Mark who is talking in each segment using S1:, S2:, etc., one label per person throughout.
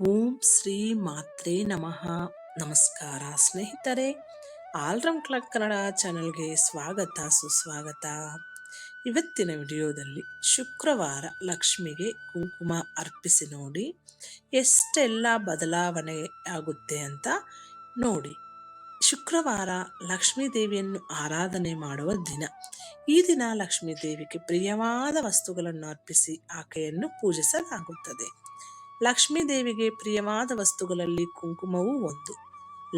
S1: ಓಂ ಶ್ರೀ ಮಾತ್ರೇ ನಮಃ. ನಮಸ್ಕಾರ ಸ್ನೇಹಿತರೆ, ಆಲ್ರೌಂಡ್ ಕ್ಲಾಕ್ ಕನ್ನಡ ಚಾನಲ್ಗೆ ಸ್ವಾಗತ ಸುಸ್ವಾಗತ. ಇವತ್ತಿನ ವಿಡಿಯೋದಲ್ಲಿ ಶುಕ್ರವಾರ ಲಕ್ಷ್ಮಿಗೆ ಕುಂಕುಮ ಅರ್ಪಿಸಿ ನೋಡಿ ಎಷ್ಟೆಲ್ಲ ಬದಲಾವಣೆ ಆಗುತ್ತೆ ಅಂತ ನೋಡಿ. ಶುಕ್ರವಾರ ಲಕ್ಷ್ಮೀ ದೇವಿಯನ್ನು ಆರಾಧನೆ ಮಾಡುವ ದಿನ. ಈ ದಿನ ಲಕ್ಷ್ಮೀ ದೇವಿಗೆ ಪ್ರಿಯವಾದ ವಸ್ತುಗಳನ್ನು ಅರ್ಪಿಸಿ ಆಕೆಯನ್ನು ಪೂಜಿಸಲಾಗುತ್ತದೆ. ಲಕ್ಷ್ಮೀ ದೇವಿಗೆ ಪ್ರಿಯವಾದ ವಸ್ತುಗಳಲ್ಲಿ ಕುಂಕುಮವೂ ಒಂದು.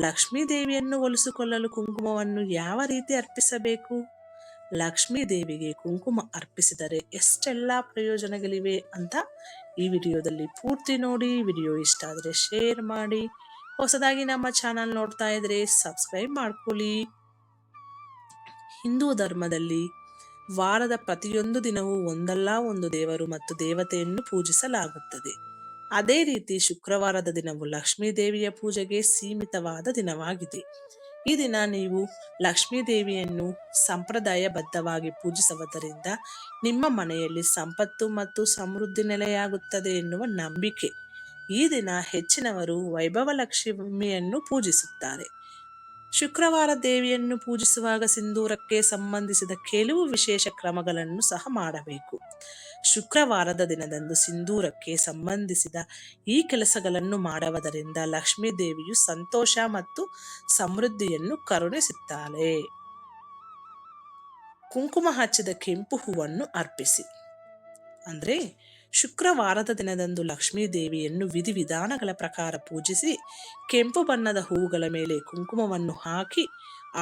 S1: ಲಕ್ಷ್ಮೀ ದೇವಿಯನ್ನು ಒಲಿಸಿಕೊಳ್ಳಲು ಕುಂಕುಮವನ್ನು ಯಾವ ರೀತಿ ಅರ್ಪಿಸಬೇಕು? ಲಕ್ಷ್ಮೀ ದೇವಿಗೆ ಕುಂಕುಮ ಅರ್ಪಿಸಿದರೆ ಎಷ್ಟೆಲ್ಲ ಪ್ರಯೋಜನಗಳಿವೆ ಅಂತ ಈ ವಿಡಿಯೋದಲ್ಲಿ ಪೂರ್ತಿ ನೋಡಿ. ವಿಡಿಯೋ ಇಷ್ಟ ಆದರೆ ಶೇರ್ ಮಾಡಿ. ಹೊಸದಾಗಿ ನಮ್ಮ ಚಾನಲ್ ನೋಡ್ತಾ ಇದ್ರೆ ಸಬ್ಸ್ಕ್ರೈಬ್ ಮಾಡ್ಕೊಳ್ಳಿ. ಹಿಂದೂ ಧರ್ಮದಲ್ಲಿ ವಾರದ ಪ್ರತಿಯೊಂದು ದಿನವೂ ಒಂದಲ್ಲ ಒಂದು ದೇವರು ಮತ್ತು ದೇವತೆಯನ್ನು ಪೂಜಿಸಲಾಗುತ್ತದೆ. ಅದೇ ರೀತಿ ಶುಕ್ರವಾರದ ದಿನವು ಲಕ್ಷ್ಮೀ ದೇವಿಯ ಪೂಜೆಗೆ ಸೀಮಿತವಾದ ದಿನವಾಗಿದೆ. ಈ ದಿನ ನೀವು ಲಕ್ಷ್ಮೀ ದೇವಿಯನ್ನು ಸಂಪ್ರದಾಯಬದ್ಧವಾಗಿ ಪೂಜಿಸುವುದರಿಂದ ನಿಮ್ಮ ಮನೆಯಲ್ಲಿ ಸಂಪತ್ತು ಮತ್ತು ಸಮೃದ್ಧಿ ನೆಲೆಯಾಗುತ್ತದೆ ಎನ್ನುವ ನಂಬಿಕೆ. ಈ ದಿನ ಹೆಚ್ಚಿನವರು ವೈಭವ ಲಕ್ಷ್ಮಿಯನ್ನು ಪೂಜಿಸುತ್ತಾರೆ. ಶುಕ್ರವಾರ ದೇವಿಯನ್ನು ಪೂಜಿಸುವಾಗ ಸಿಂಧೂರಕ್ಕೆ ಸಂಬಂಧಿಸಿದ ಕೆಲವು ವಿಶೇಷ ಕ್ರಮಗಳನ್ನು ಸಹ ಮಾಡಬೇಕು. ಶುಕ್ರವಾರದ ದಿನದಂದು ಸಿಂಧೂರಕ್ಕೆ ಸಂಬಂಧಿಸಿದ ಈ ಕೆಲಸಗಳನ್ನು ಮಾಡುವುದರಿಂದ ಲಕ್ಷ್ಮೀ ದೇವಿಯು ಸಂತೋಷ ಮತ್ತು ಸಮೃದ್ಧಿಯನ್ನು ಕರುಣಿಸುತ್ತಾಳೆ. ಕುಂಕುಮ ಹಚ್ಚಿದ ಕೆಂಪು ಹೂವನ್ನು ಅರ್ಪಿಸಿ. ಅಂದರೆ ಶುಕ್ರವಾರದ ದಿನದಂದು ಲಕ್ಷ್ಮೀ ದೇವಿಯನ್ನು ವಿಧಿವಿಧಾನಗಳ ಪ್ರಕಾರ ಪೂಜಿಸಿ ಕೆಂಪು ಬಣ್ಣದ ಹೂವುಗಳ ಮೇಲೆ ಕುಂಕುಮವನ್ನು ಹಾಕಿ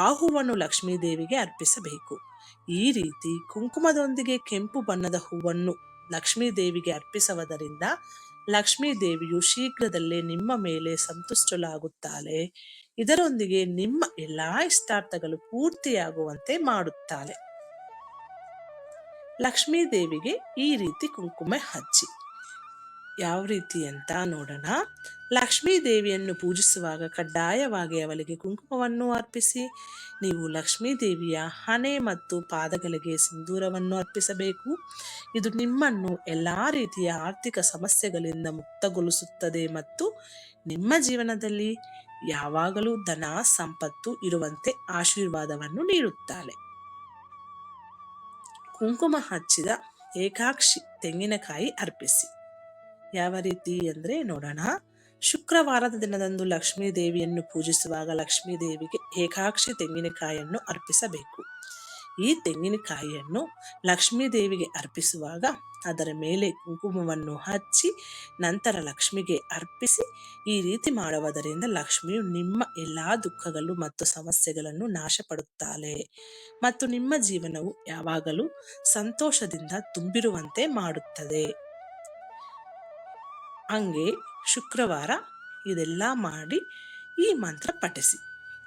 S1: ಆ ಹೂವನ್ನು ಲಕ್ಷ್ಮೀ ದೇವಿಗೆ ಅರ್ಪಿಸಬೇಕು. ಈ ರೀತಿ ಕುಂಕುಮದೊಂದಿಗೆ ಕೆಂಪು ಬಣ್ಣದ ಹೂವನ್ನು ಲಕ್ಷ್ಮೀ ದೇವಿಗೆ ಅರ್ಪಿಸುವುದರಿಂದ ಲಕ್ಷ್ಮೀ ದೇವಿಯು ಶೀಘ್ರದಲ್ಲೇ ನಿಮ್ಮ ಮೇಲೆ ಸಂತುಷ್ಟಳಾಗುತ್ತಾಳೆ. ಇದರೊಂದಿಗೆ ನಿಮ್ಮ ಎಲ್ಲಾ ಇಷ್ಟಾರ್ಥಗಳು ಪೂರ್ತಿಯಾಗುವಂತೆ ಮಾಡುತ್ತಾಳೆ. ಲಕ್ಷ್ಮೀ ದೇವಿಗೆ ಈ ರೀತಿ ಕುಂಕುಮ ಹಚ್ಚಿ ಯಾವ ರೀತಿ ಅಂತ ನೋಡೋಣ. ಲಕ್ಷ್ಮೀ ದೇವಿಯನ್ನು ಪೂಜಿಸುವಾಗ ಕಡ್ಡಾಯವಾಗಿ ಅವಳಿಗೆ ಕುಂಕುಮವನ್ನು ಅರ್ಪಿಸಿ. ನೀವು ಲಕ್ಷ್ಮೀ ದೇವಿಯ ಹಣೆ ಮತ್ತು ಪಾದಗಳಿಗೆ ಸಿಂಧೂರವನ್ನು ಅರ್ಪಿಸಬೇಕು. ಇದು ನಿಮ್ಮನ್ನು ಎಲ್ಲಾ ರೀತಿಯ ಆರ್ಥಿಕ ಸಮಸ್ಯೆಗಳಿಂದ ಮುಕ್ತಗೊಳಿಸುತ್ತದೆ ಮತ್ತು ನಿಮ್ಮ ಜೀವನದಲ್ಲಿ ಯಾವಾಗಲೂ ಧನ ಸಂಪತ್ತು ಇರುವಂತೆ ಆಶೀರ್ವಾದವನ್ನು ನೀಡುತ್ತಾಳೆ. ಕುಂಕುಮ ಹಚ್ಚಿದ ಏಕಾಕ್ಷಿ ತೆಂಗಿನಕಾಯಿ ಅರ್ಪಿಸಿ. ಯಾವ ರೀತಿ ಅಂದರೆ ನೋಡೋಣ. ಶುಕ್ರವಾರದ ದಿನದಂದು ಲಕ್ಷ್ಮೀ ದೇವಿಯನ್ನು ಪೂಜಿಸುವಾಗ ಲಕ್ಷ್ಮೀ ದೇವಿಗೆ ಏಕಾಕ್ಷಿ ತೆಂಗಿನಕಾಯಿಯನ್ನು ಅರ್ಪಿಸಬೇಕು. ಈ ತೆಂಗಿನಕಾಯಿಯನ್ನು ಲಕ್ಷ್ಮೀ ದೇವಿಗೆ ಅರ್ಪಿಸುವಾಗ ಅದರ ಮೇಲೆ ಕುಂಕುಮವನ್ನು ಹಚ್ಚಿ ನಂತರ ಲಕ್ಷ್ಮಿಗೆ ಅರ್ಪಿಸಿ. ಈ ರೀತಿ ಮಾಡುವುದರಿಂದ ಲಕ್ಷ್ಮಿಯು ನಿಮ್ಮ ಎಲ್ಲಾ ದುಃಖಗಳು ಮತ್ತು ಸಮಸ್ಯೆಗಳನ್ನು ನಾಶಪಡುತ್ತಾಳೆ ಮತ್ತು ನಿಮ್ಮ ಜೀವನವು ಯಾವಾಗಲೂ ಸಂತೋಷದಿಂದ ತುಂಬಿರುವಂತೆ ಮಾಡುತ್ತದೆ. ಹಂಗೆ ಶುಕ್ರವಾರ ಇದೆಲ್ಲ ಮಾಡಿ ಈ ಮಂತ್ರ ಪಠಿಸಿ.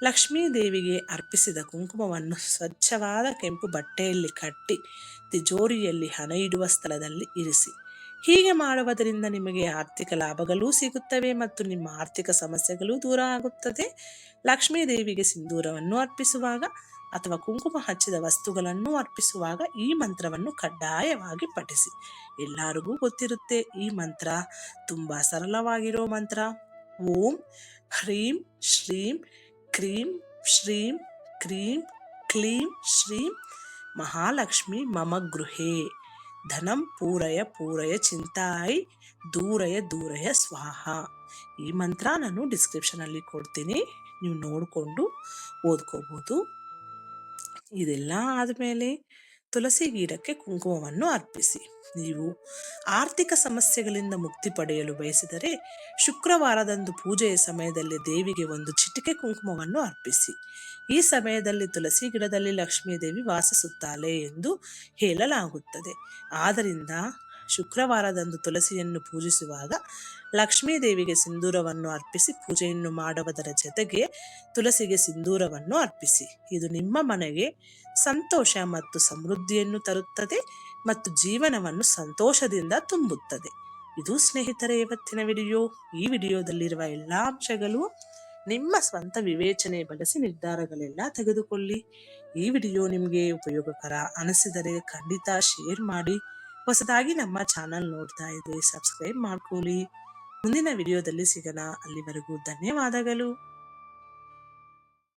S1: ಲಕ್ಷ್ಮೀ ದೇವಿಗೆ ಅರ್ಪಿಸಿದ ಕುಂಕುಮವನ್ನು ಸ್ವಚ್ಛವಾದ ಕೆಂಪು ಬಟ್ಟೆಯಲ್ಲಿ ಕಟ್ಟಿ ತಿಜೋರಿಯಲ್ಲಿ ಹಣ ಇಡುವ ಸ್ಥಳದಲ್ಲಿ ಇರಿಸಿ. ಹೀಗೆ ಮಾಡುವುದರಿಂದ ನಿಮಗೆ ಆರ್ಥಿಕ ಲಾಭಗಳೂ ಸಿಗುತ್ತವೆ ಮತ್ತು ನಿಮ್ಮ ಆರ್ಥಿಕ ಸಮಸ್ಯೆಗಳೂ ದೂರ ಆಗುತ್ತದೆ. ಲಕ್ಷ್ಮೀ ದೇವಿಗೆ ಸಿಂಧೂರವನ್ನು ಅರ್ಪಿಸುವಾಗ ಅಥವಾ ಕುಂಕುಮ ಹಚ್ಚಿದ ವಸ್ತುಗಳನ್ನು ಅರ್ಪಿಸುವಾಗ ಈ ಮಂತ್ರವನ್ನು ಕಡ್ಡಾಯವಾಗಿ ಪಠಿಸಿ. ಎಲ್ಲರಿಗೂ ಗೊತ್ತಿರುತ್ತೆ ಈ ಮಂತ್ರ, ತುಂಬಾ ಸರಳವಾಗಿರೋ ಮಂತ್ರ. ಓಂ ಹ್ರೀಂ ಶ್ರೀಂ ಕ್ರೀಂ ಶ್ರೀಂ ಕ್ರೀಂ ಕ್ಲೀಂ ಶ್ರೀಂ ಮಹಾಲಕ್ಷ್ಮಿ ಮಮ ಗೃಹೇ ಧನಂ ಪೂರಯ ಪೂರಯ ಚಿಂತಾಯಿ ದೂರಯ ದೂರಯ ಸ್ವಾಹ. ಈ ಮಂತ್ರ ನಾನು ಡಿಸ್ಕ್ರಿಪ್ಷನಲ್ಲಿ ಕೊಡ್ತೀನಿ, ನೀವು ನೋಡಿಕೊಂಡು ಓದ್ಕೋಬೋದು. ಇದೆಲ್ಲ ಆದಮೇಲೆ ತುಳಸಿ ಗಿಡಕ್ಕೆ ಕುಂಕುಮವನ್ನು ಅರ್ಪಿಸಿ. ನೀವು ಆರ್ಥಿಕ ಸಮಸ್ಯೆಗಳಿಂದ ಮುಕ್ತಿ ಪಡೆಯಲು ಬಯಸಿದರೆ ಶುಕ್ರವಾರದಂದು ಪೂಜೆಯ ಸಮಯದಲ್ಲಿ ದೇವಿಗೆ ಒಂದು ಚಿಟಿಕೆ ಕುಂಕುಮವನ್ನು ಅರ್ಪಿಸಿ. ಈ ಸಮಯದಲ್ಲಿ ತುಳಸಿ ಗಿಡದಲ್ಲಿ ಲಕ್ಷ್ಮೀ ದೇವಿ ವಾಸಿಸುತ್ತಾಳೆ ಎಂದು ಹೇಳಲಾಗುತ್ತದೆ. ಆದ್ದರಿಂದ ಶುಕ್ರವಾರದಂದು ತುಳಸಿಯನ್ನು ಪೂಜಿಸುವಾಗ ಲಕ್ಷ್ಮೀ ದೇವಿಗೆ ಸಿಂಧೂರವನ್ನು ಅರ್ಪಿಸಿ ಪೂಜೆಯನ್ನು ಮಾಡುವುದರ ಜೊತೆಗೆ ತುಳಸಿಗೆ ಸಿಂಧೂರವನ್ನು ಅರ್ಪಿಸಿ. ಇದು ನಿಮ್ಮ ಮನೆಗೆ ಸಂತೋಷ ಮತ್ತು ಸಮೃದ್ಧಿಯನ್ನು ತರುತ್ತದೆ ಮತ್ತು ಜೀವನವನ್ನು ಸಂತೋಷದಿಂದ ತುಂಬುತ್ತದೆ. ಇದು ಸ್ನೇಹಿತರೆ ಇವತ್ತಿನ ವಿಡಿಯೋ. ಈ ವಿಡಿಯೋದಲ್ಲಿರುವ ಎಲ್ಲ ಅಂಶಗಳು ನಿಮ್ಮ ಸ್ವಂತ ವಿವೇಚನೆ ಬಳಸಿ ನಿರ್ಧಾರಗಳೆಲ್ಲ ತೆಗೆದುಕೊಳ್ಳಿ. ಈ ವಿಡಿಯೋ ನಿಮಗೆ ಉಪಯೋಗಕರ ಅನಿಸಿದರೆ ಖಂಡಿತ ಶೇರ್ ಮಾಡಿ. ಹೊಸದಾಗಿ ನಮ್ಮ ಚಾನಲ್ ನೋಡ್ತಾ ಇದ್ರೆ ಸಬ್ಸ್ಕ್ರೈಬ್ ಮಾಡ್ಕೊಳ್ಳಿ. ಮುಂದಿನ ವಿಡಿಯೋದಲ್ಲಿ ಸಿಗೋಣ. ಅಲ್ಲಿವರೆಗೂ ಧನ್ಯವಾದಗಳು.